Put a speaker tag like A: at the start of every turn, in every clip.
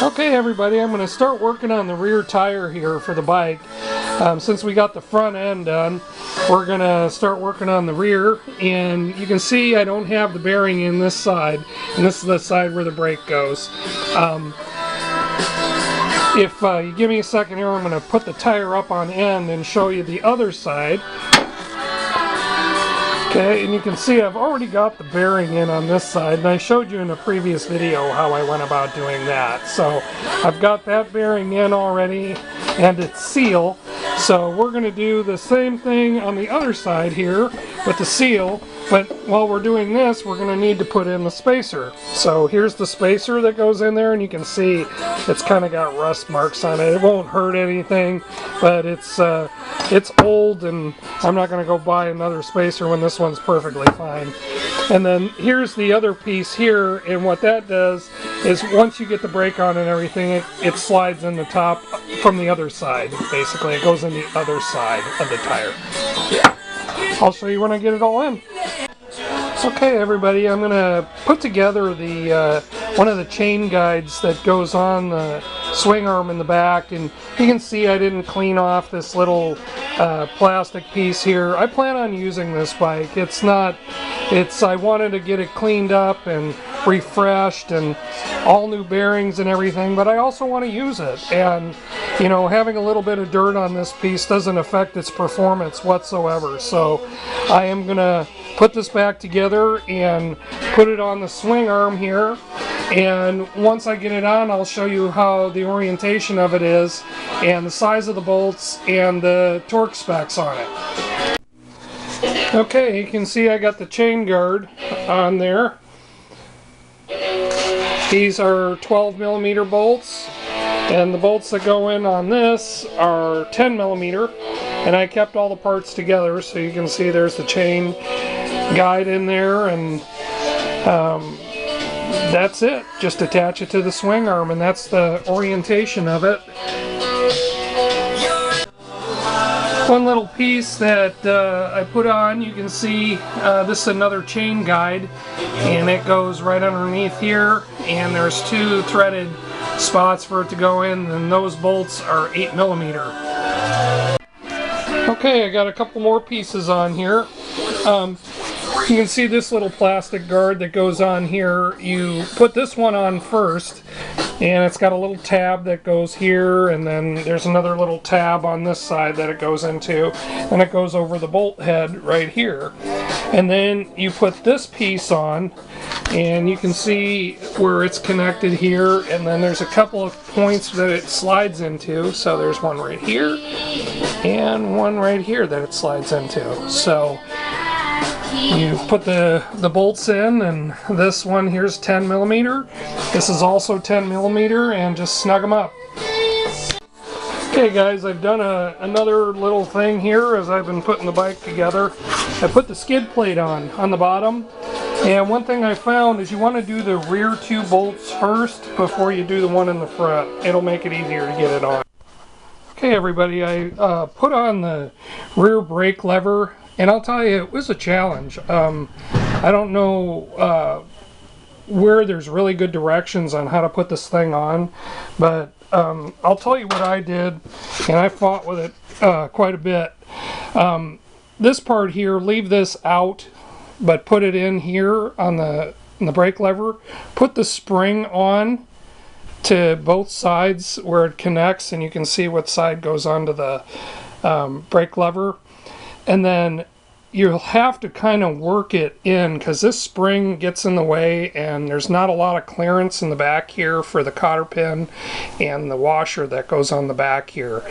A: Okay everybody, I'm going to start working on the rear tire here for the bike. Since we got the front end done, we're going to start working on the rear, and you can see I don't have the bearing in this side, and this is the side where the brake goes. If you give me a second here, I'm going to put the tire up on end and show you the other side. Okay, and you can see I've already got the bearing in on this side, and I showed you in a previous video how I went about doing that. So I've got that bearing in already, and it's seal. So we're going to do the same thing on the other side here with the seal, but while we're doing this, we're going to need to put in the spacer. So here's the spacer that goes in there, and you can see it's kind of got rust marks on it. It won't hurt anything, but it's old, and I'm not going to go buy another spacer when this one's perfectly fine. And then here's the other piece here, and what that does is once you get the brake on and everything, it slides in the top from the other side. Basically, it goes in the other side of the tire. I'll show you when I get it all in. Okay everybody, I'm going to put together the one of the chain guides that goes on the swing arm in the back, and you can see I didn't clean off this little plastic piece here. I plan on using this bike. I wanted to get it cleaned up and refreshed and all new bearings and everything, but I also want to use it, and you know, having a little bit of dirt on this piece doesn't affect its performance whatsoever. So I am gonna put this back together and put it on the swing arm here, and once I get it on, I'll show you how the orientation of it is and the size of the bolts and the torque specs on it. Okay, you can see I got the chain guard on there. These are 12mm bolts, and the bolts that go in on this are 10mm, and I kept all the parts together, so you can see there's the chain guide in there, and that's it. Just attach it to the swing arm, and that's the orientation of it. One little piece that I put on, you can see this is another chain guide, and it goes right underneath here, and there's two threaded spots for it to go in, and those bolts are 8mm. Okay, I got a couple more pieces on here. You can see this little plastic guard that goes on here. You put this one on first, and it's got a little tab that goes here, and then there's another little tab on this side that it goes into, and it goes over the bolt head right here. And then you put this piece on, and you can see where it's connected here, and then there's a couple of points that it slides into. So there's one right here and one right here that it slides into. So you put the bolts in, and this one here's 10mm. This is also 10mm, and just snug them up. Okay guys, I've done another little thing here as I've been putting the bike together. I put the skid plate on the bottom, and one thing I found is you want to do the rear two bolts first before you do the one in the front. It'll make it easier to get it on. Okay everybody, I put on the rear brake lever, and I'll tell you, it was a challenge. I don't know where there's really good directions on how to put this thing on, but I'll tell you what I did, and I fought with it quite a bit. This part here, leave this out, but put it in here on the brake lever. Put the spring on to both sides where it connects, and you can see what side goes onto the brake lever. And then you'll have to kind of work it in, because this spring gets in the way, and there's not a lot of clearance in the back here for the cotter pin and the washer that goes on the back here.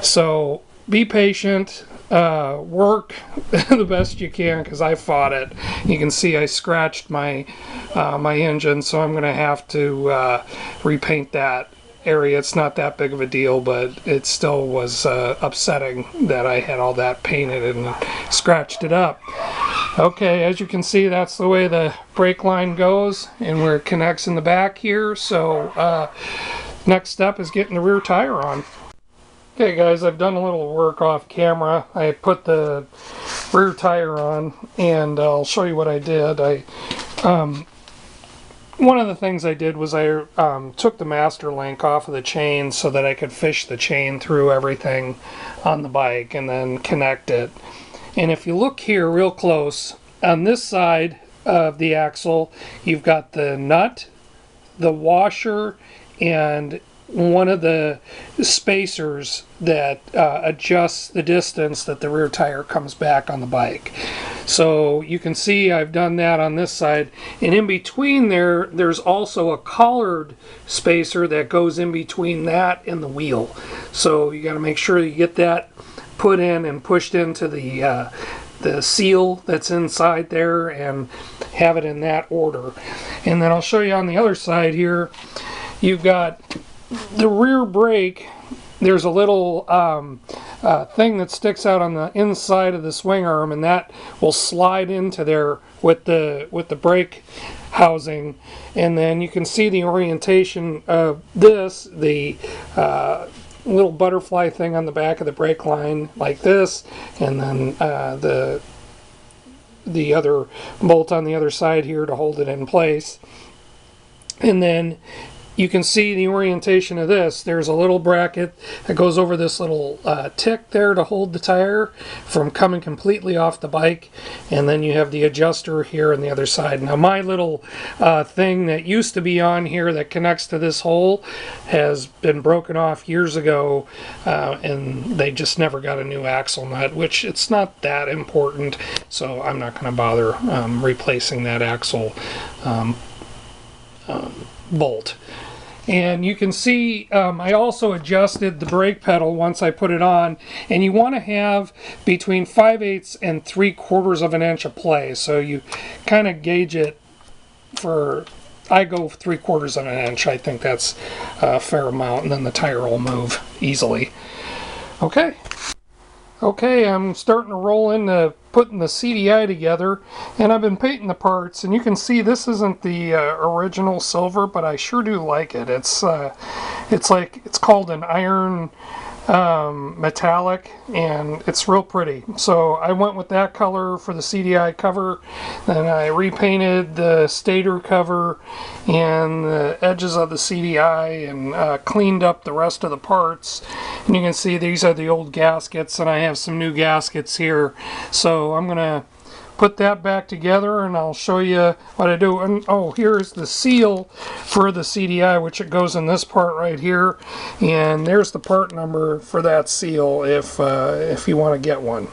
A: So be patient, work the best you can, because I fought it. You can see I scratched my my engine, so I'm going to have to repaint that area. It's not that big of a deal, but it still was upsetting that I had all that painted and scratched it up. Okay, as you can see, that's the way the brake line goes, and where it connects in the back here. So next step is getting the rear tire on. Okay guys, I've done a little work off camera. I put the rear tire on, and I'll show you what I did. I one of the things I did was I took the master link off of the chain so that I could fish the chain through everything on the bike and then connect it. And if you look here real close, on this side of the axle, you've got the nut, the washer, and one of the spacers that adjusts the distance that the rear tire comes back on the bike. So you can see I've done that on this side, and in between there's also a collared spacer that goes in between that and the wheel. So you got to make sure you get that put in and pushed into the seal that's inside there and have it in that order. And then I'll show you on the other side here, you've got the rear brake. There's a little thing that sticks out on the inside of the swing arm, and that will slide into there with the brake housing. And then you can see the orientation of this, the little butterfly thing on the back of the brake line like this, and then the other bolt on the other side here to hold it in place. And then you can see the orientation of this. There's a little bracket that goes over this little tick there to hold the tire from coming completely off the bike. And then you have the adjuster here on the other side. Now my little thing that used to be on here that connects to this hole has been broken off years ago, and they just never got a new axle nut, which it's not that important, so I'm not going to bother replacing that axle bolt. And you can see I also adjusted the brake pedal once I put it on, and you want to have between 5/8 and 3/4 of an inch of play, so you kind of gauge it for, I go 3/4 of an inch. I think that's a fair amount, and then the tire will move easily. Okay, I'm starting to roll into putting the CDI together, and I've been painting the parts, and you can see this isn't the original silver, but I sure do like it. It's called an iron metallic, and it's real pretty. So I went with that color for the CDI cover, then I repainted the stator cover and the edges of the CDI, and cleaned up the rest of the parts. And you can see these are the old gaskets, and I have some new gaskets here. So I'm gonna put that back together, and I'll show you what I do. And oh, here's the seal for the CDI, which it goes in this part right here, and there's the part number for that seal if you want to get one.